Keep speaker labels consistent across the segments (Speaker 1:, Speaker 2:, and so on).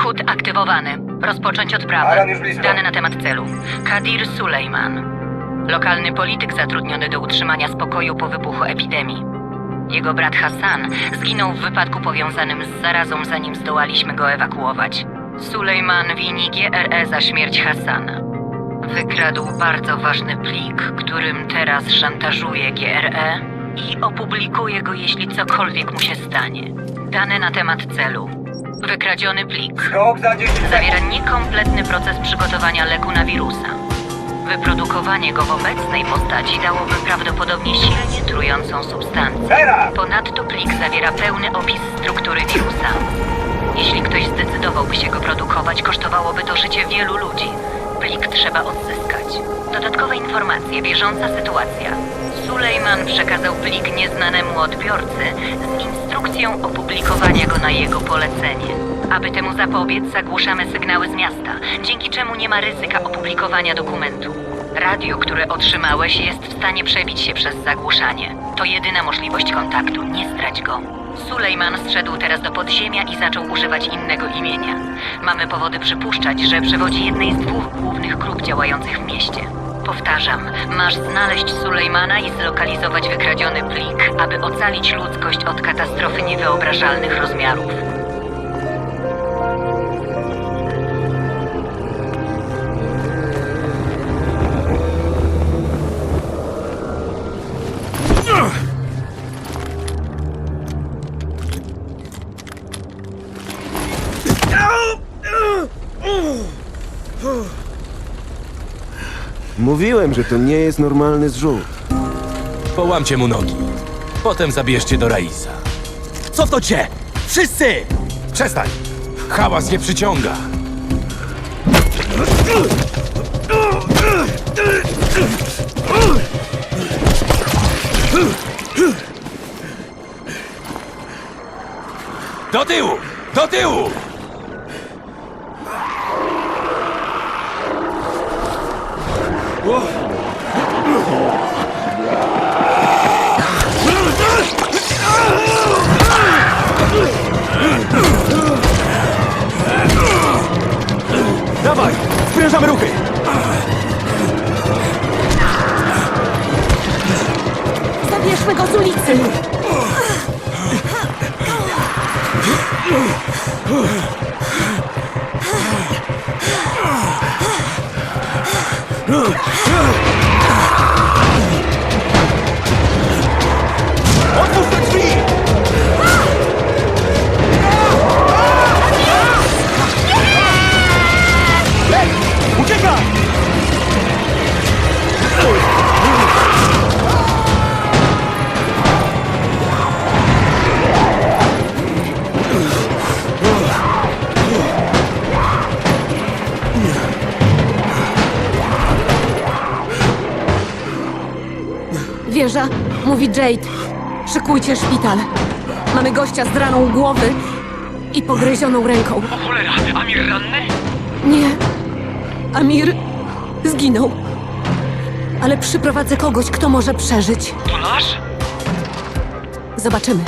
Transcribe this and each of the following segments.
Speaker 1: HUD aktywowany. Rozpocząć odprawę.
Speaker 2: Alan już blisko.
Speaker 1: Dane na temat celu. Kadir Sulejman. Lokalny polityk zatrudniony do utrzymania spokoju po wybuchu epidemii. Jego brat Hassan zginął w wypadku powiązanym z zarazą, zanim zdołaliśmy go ewakuować. Sulejman wini GRE za śmierć Hassana. Wykradł bardzo ważny plik, którym teraz szantażuje GRE i opublikuje go, jeśli cokolwiek mu się stanie. Dane na temat celu. Wykradziony plik
Speaker 2: Skok za 10
Speaker 1: zawiera
Speaker 2: sekund.
Speaker 1: niekompletny proces przygotowania leku na wirusa. Wyprodukowanie go w obecnej postaci dałoby prawdopodobnie silnie trującą substancję.
Speaker 2: Teraz!
Speaker 1: Ponadto plik zawiera pełny opis struktury wirusa. Jeśli ktoś zdecydowałby się go produkować, kosztowałoby to życie wielu ludzi. Plik trzeba odzyskać. Dodatkowe informacje, bieżąca sytuacja. Sulejman przekazał plik nieznanemu odbiorcy z instrukcją opublikowania go na jego polecenie. Aby temu zapobiec, zagłuszamy sygnały z miasta, dzięki czemu nie ma ryzyka opublikowania dokumentu. Radio, które otrzymałeś, jest w stanie przebić się przez zagłuszanie. To jedyna możliwość kontaktu, nie strać go. Sulejman zszedł teraz do podziemia i zaczął używać innego imienia. Mamy powody przypuszczać, że przewodzi jednej z dwóch głównych grup działających w mieście. Powtarzam, masz znaleźć Sulejmana i zlokalizować wykradziony plik, aby ocalić ludzkość od katastrofy niewyobrażalnych rozmiarów.
Speaker 3: Mówiłem, że to nie jest normalny zrzut.
Speaker 4: Połamcie mu nogi. Potem zabierzcie do Raisa.
Speaker 5: Cofnąć! Wszyscy!
Speaker 4: Przestań! Hałas nie przyciąga. Do tyłu! Do tyłu!
Speaker 5: Dawaj! Sprężamy ruchy!
Speaker 6: Zabierzmy go z ulicy!
Speaker 5: Otwórz te drzwi! Lej! Uciekaj!
Speaker 6: Wieża, mówi Jade. Szykujcie szpital. Mamy gościa z raną głowy i pogryzioną ręką.
Speaker 7: O cholera, Amir ranny?
Speaker 6: Nie. Amir zginął. Ale przyprowadzę kogoś, kto może przeżyć.
Speaker 7: To nasz?
Speaker 6: Zobaczymy.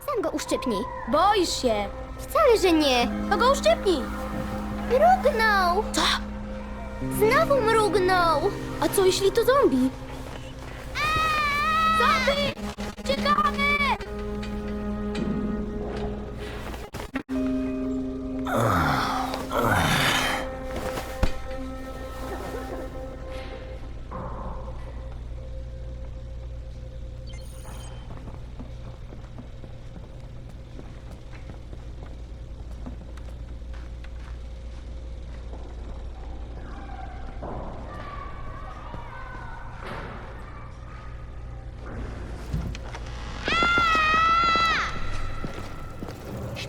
Speaker 8: Sam go uszczypnij. Boisz się. Wcale, że nie. To go uszczypnij. Mrugnął. Co? Znowu mrugnął. A co jeśli to zombie? Zombie! Uciekamy!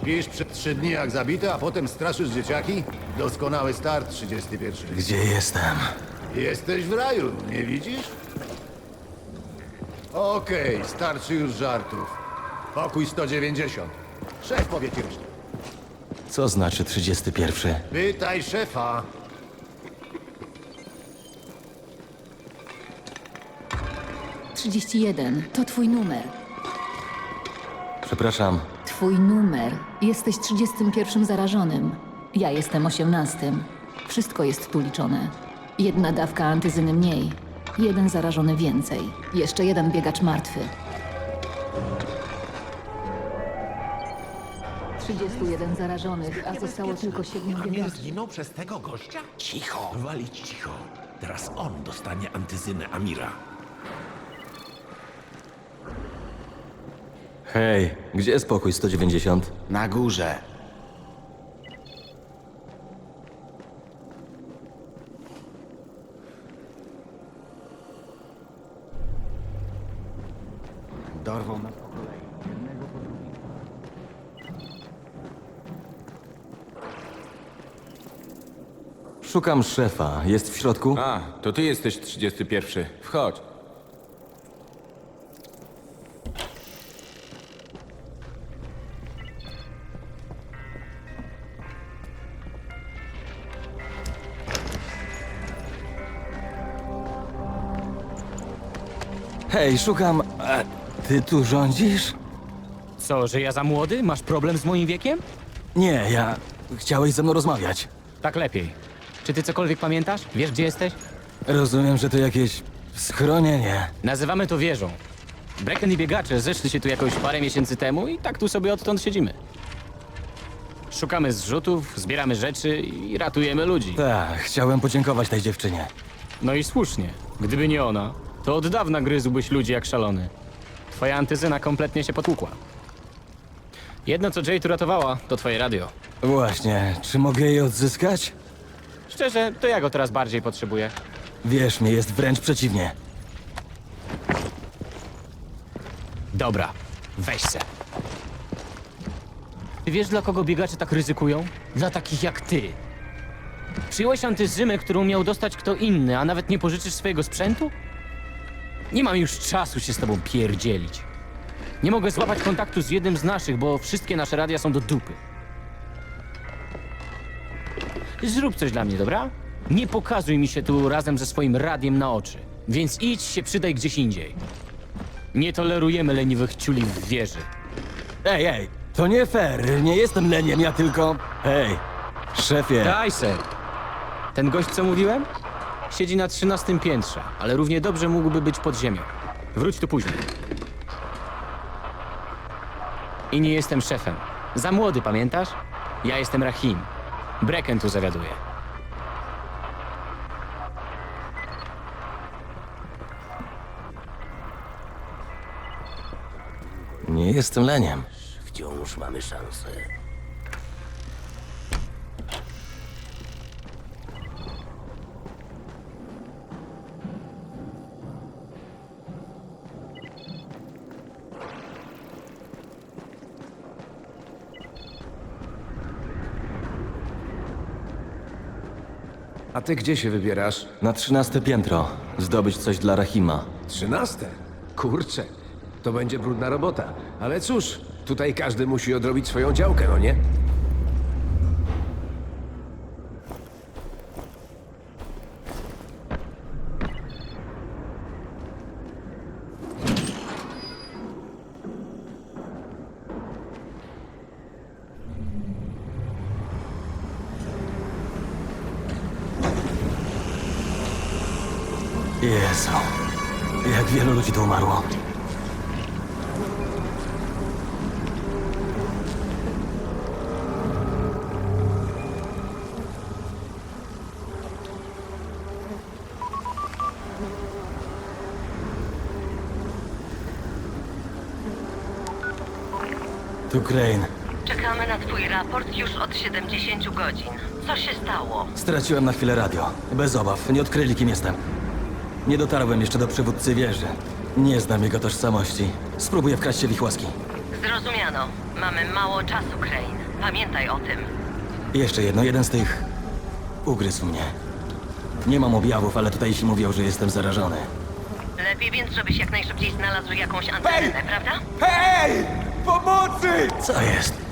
Speaker 2: Śpisz przez 3 dni jak zabity, a potem straszysz dzieciaki? Doskonały start, 31.
Speaker 4: Gdzie jestem?
Speaker 2: Jesteś w raju, nie widzisz? Okej, starczy już żartów. Pokój 190. Szef powie ci resztę.
Speaker 4: Co znaczy 31?
Speaker 2: Pytaj szefa.
Speaker 7: To twój numer.
Speaker 4: Przepraszam.
Speaker 7: Twój numer. Jesteś 31 zarażonym. Ja jestem 18. Wszystko jest tu liczone. 1 dawka antyzyny mniej. 1 zarażony więcej. Jeszcze 1 biegacz martwy. 31 zarażonych, a zostało tylko 7
Speaker 9: Amir
Speaker 7: biegaczy.
Speaker 9: zginął przez tego gościa? Cicho! Walić cicho. Teraz on dostanie antyzynę Amira.
Speaker 4: Hej, gdzie jest pokój 190?
Speaker 10: Na górze. Dorwą nas po kolei. Jednego po drugim.
Speaker 4: Szukam szefa. Jest w środku?
Speaker 11: A, to ty jesteś 31. Wchodź.
Speaker 4: Hej, szukam... ty tu rządzisz?
Speaker 5: Co, że ja za młody? Masz problem z moim wiekiem?
Speaker 4: Nie, ja... Chciałeś ze mną rozmawiać.
Speaker 5: Tak lepiej. Czy ty cokolwiek pamiętasz? Wiesz, gdzie jesteś?
Speaker 4: Rozumiem, że to jakieś... schronienie.
Speaker 5: Nazywamy to wieżą. Brecken i biegacze zeszli się tu jakoś parę miesięcy temu i tak tu sobie odtąd siedzimy. Szukamy zrzutów, zbieramy rzeczy i ratujemy ludzi.
Speaker 4: Tak, chciałem podziękować tej dziewczynie.
Speaker 5: No i słusznie. Gdyby nie ona, to od dawna gryzłbyś ludzi jak szalony. Twoja antyzyna kompletnie się potłukła. Jedno, co Jade uratowała, to twoje radio.
Speaker 4: Właśnie, czy mogę je odzyskać?
Speaker 5: Szczerze, to ja go teraz bardziej potrzebuję.
Speaker 4: Wierz mi, jest wręcz przeciwnie.
Speaker 5: Dobra, weź se. Ty wiesz, dla kogo biegacze tak ryzykują? Dla takich jak ty. Przyjąłeś antyzymę, którą miał dostać kto inny, a nawet nie pożyczysz swojego sprzętu? Nie mam już czasu się z tobą pierdzielić. Nie mogę złapać kontaktu z jednym z naszych, bo wszystkie nasze radia są do dupy. Zrób coś dla mnie, dobra? Nie pokazuj mi się tu razem ze swoim radiem na oczy. Więc idź się przydaj gdzieś indziej. Nie tolerujemy leniwych ciuli w wieży.
Speaker 4: Ej, to nie fair, nie jestem leniem, ja tylko... Hej, szefie.
Speaker 5: Daj se. Ten gość, co mówiłem? Siedzi na 13 piętrze, ale równie dobrze mógłby być pod ziemią. Wróć tu później. I nie jestem szefem. Za młody, pamiętasz? Ja jestem Rahim. Brecken tu zawiaduje.
Speaker 4: Nie jestem leniem.
Speaker 9: Wciąż mamy szansę.
Speaker 3: A ty gdzie się wybierasz?
Speaker 4: Na 13 piętro. Zdobyć coś dla Rahima.
Speaker 3: 13? Kurczę, to będzie brudna robota. Ale cóż, tutaj każdy musi odrobić swoją działkę, no nie?
Speaker 4: Jezu, jak wielu ludzi tu umarło. Tu Crane.
Speaker 1: Czekamy na twój raport już od 70 godzin. Co się stało?
Speaker 4: Straciłem na chwilę radio. Bez obaw, nie odkryli kim jestem. Nie dotarłem jeszcze do przywódcy wieży. Nie znam jego tożsamości. Spróbuję wkraść się w ich łaski.
Speaker 1: Zrozumiano. Mamy mało czasu, Crane. Pamiętaj o tym.
Speaker 4: Jeszcze jedno, jeden z tych ugryzł mnie. Nie mam objawów, ale tutaj się mówią, że jestem zarażony.
Speaker 1: Lepiej więc, żebyś jak najszybciej znalazł jakąś antynę, prawda?
Speaker 10: Hej! Pomocy!
Speaker 4: Co jest?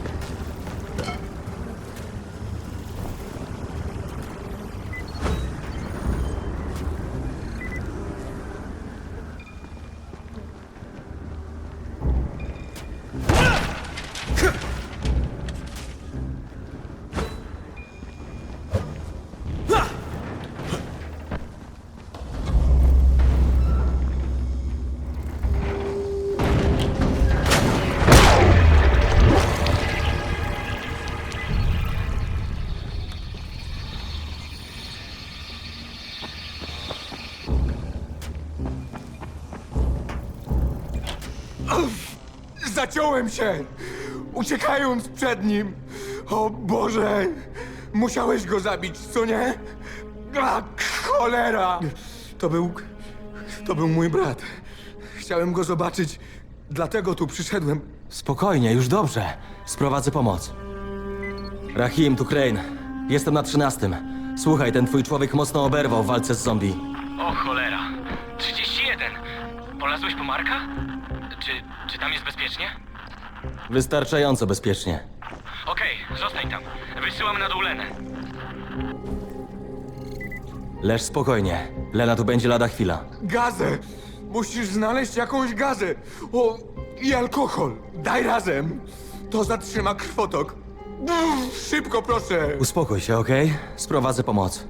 Speaker 10: Zaciąłem się, uciekając przed nim. O Boże, musiałeś go zabić, co nie? A, cholera! To był mój brat. Chciałem go zobaczyć, dlatego tu przyszedłem.
Speaker 4: Spokojnie, już dobrze. Sprowadzę pomoc. Rahim, tu Crane. Jestem na 13. Słuchaj, ten twój człowiek mocno oberwał w walce z zombie.
Speaker 5: O cholera. 31. Polazłeś po Marka? Czy tam jest bezpiecznie?
Speaker 4: Wystarczająco bezpiecznie.
Speaker 5: Okej, zostań tam. Wysyłam na dół Lenę.
Speaker 4: Leż spokojnie. Lena tu będzie lada chwila.
Speaker 10: Gazę! Musisz znaleźć jakąś gazę. O, i alkohol. Daj razem. To zatrzyma krwotok. Szybko, proszę.
Speaker 4: Uspokój się, okej? Sprowadzę pomoc.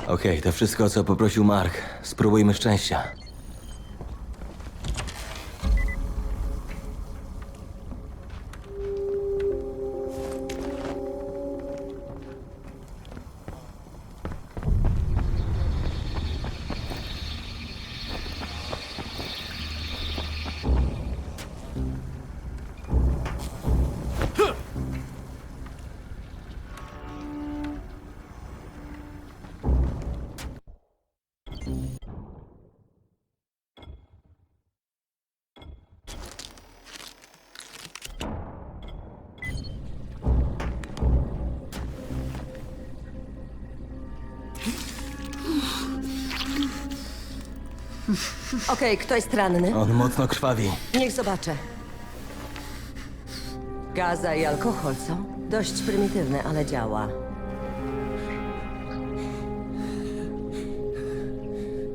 Speaker 4: Okej, to wszystko, o co poprosił Mark. Spróbujmy szczęścia.
Speaker 12: Okej, kto jest ranny?
Speaker 4: On mocno krwawi.
Speaker 12: Niech zobaczę. Gaza i alkohol, co? Dość prymitywne, ale działa.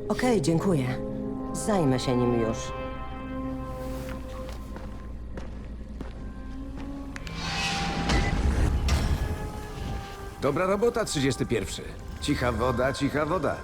Speaker 12: Okej, dziękuję. Zajmę się nim już.
Speaker 3: Dobra robota, 31. Cicha woda, cicha woda.